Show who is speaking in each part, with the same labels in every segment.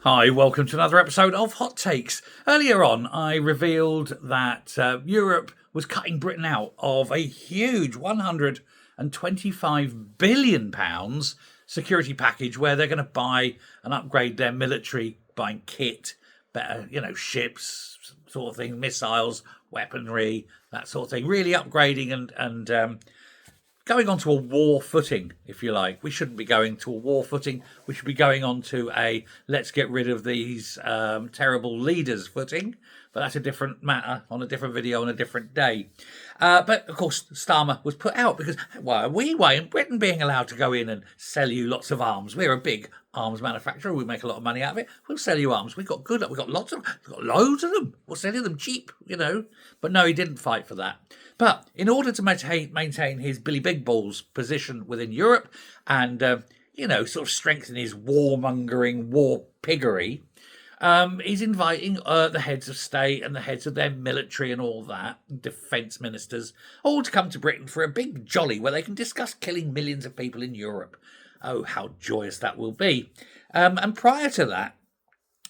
Speaker 1: Hi, welcome to another episode of Hot Takes. Earlier on, I revealed that Europe was cutting Britain out of a huge £125 billion security package where they're going to buy and upgrade their military, buying kit, better, ships, sort of thing, missiles, weaponry, that sort of thing. Really upgrading and going onto a war footing, if you like. We shouldn't be going to a war footing. We should be going on to a let's get rid of these terrible leaders footing. But that's a different matter on a different video on a different day. But of course, Starmer was put out because why in Britain being allowed to go in and sell you lots of arms? We're a big arms manufacturer. We make a lot of money out of it. We'll sell you arms. We've got loads of them. We'll sell you them cheap, But no, he didn't fight for that. But in order to maintain his Billy Big Balls position within Europe and, sort of strengthen his warmongering, war piggery, he's inviting the heads of state and the heads of their military and all that, defence ministers, all to come to Britain for a big jolly where they can discuss killing millions of people in Europe. Oh, how joyous that will be. And prior to that,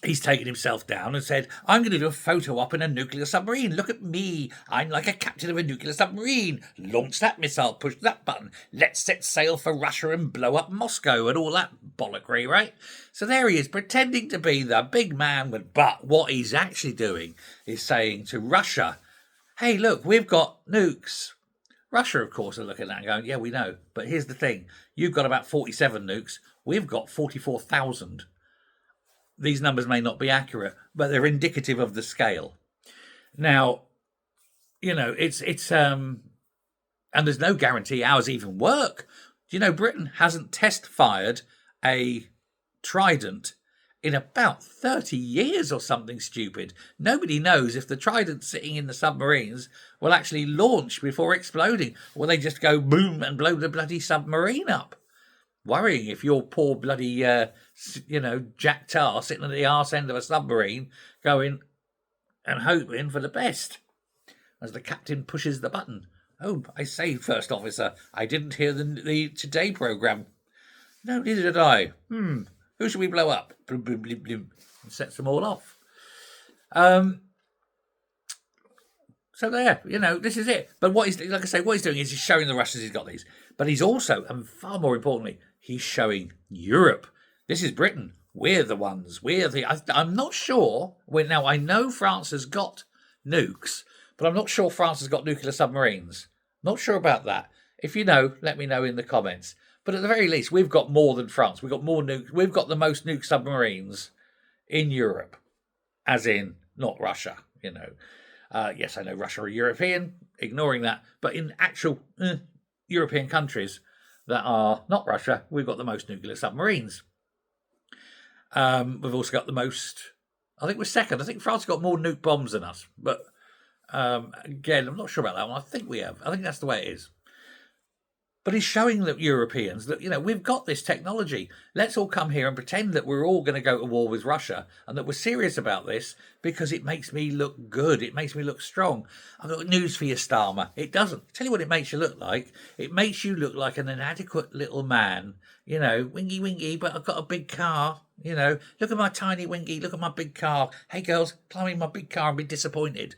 Speaker 1: he's taken himself down and said, I'm going to do a photo op in a nuclear submarine. Look at me. I'm like a captain of a nuclear submarine. Launch that missile, push that button. Let's set sail for Russia and blow up Moscow and all that bollockry, right? So there he is, pretending to be the big man. But what he's actually doing is saying to Russia, hey, look, we've got nukes. Russia, of course, are looking at that and going, yeah, we know. But here's the thing. You've got about 47 nukes. We've got 44,000. These numbers may not be accurate, but they're indicative of the scale. Now, it's and there's no guarantee ours even work. Britain hasn't test fired a Trident in about 30 years or something stupid. Nobody knows if the Trident sitting in the submarines will actually launch before exploding, or they just go boom and blow the bloody submarine up. Worrying if your poor bloody, Jack Tar sitting at the arse end of a submarine going and hoping for the best as the captain pushes the button. Oh, I say, first officer, I didn't hear the Today programme. No, neither did I. Who should we blow up? Bloom, bloom, bloom, bloom, and sets them all off. So there, this is it. But what he's doing is he's showing the Russians he's got these. But he's also, and far more importantly, he's showing Europe. This is Britain. We're the ones. I'm not sure. Now, I know France has got nukes, but I'm not sure France has got nuclear submarines. Not sure about that. If you know, let me know in the comments. But at the very least, we've got more than France. We've got more nukes. We've got the most nuke submarines in Europe, as in not Russia, Yes, I know Russia are European, ignoring that. But in actual European countries that are not Russia, we've got the most nuclear submarines. We've also got the most, I think we're second. I think France got more nuke bombs than us. But again, I'm not sure about that one. I think we have. I think that's the way it is. But he's showing the Europeans that, we've got this technology. Let's all come here and pretend that we're all going to go to war with Russia and that we're serious about this because it makes me look good. It makes me look strong. I've got news for you, Starmer. It doesn't. Tell you what it makes you look like. It makes you look like an inadequate little man. Wingy, wingy, but I've got a big car. Look at my tiny wingy. Look at my big car. Hey, girls, climb in my big car and be disappointed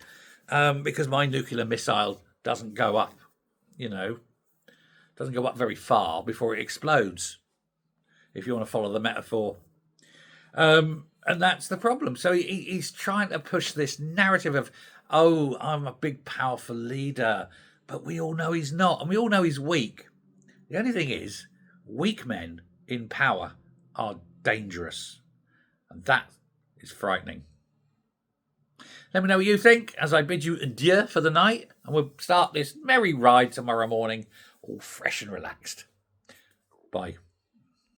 Speaker 1: because my nuclear missile doesn't go up, doesn't go up very far before it explodes, if you want to follow the metaphor. And that's the problem. So he's trying to push this narrative of, oh, I'm a big, powerful leader. But we all know he's not. And we all know he's weak. The only thing is, weak men in power are dangerous. And that is frightening. Let me know what you think as I bid you adieu for the night. And we'll start this merry ride tomorrow morning, all fresh and relaxed. Bye.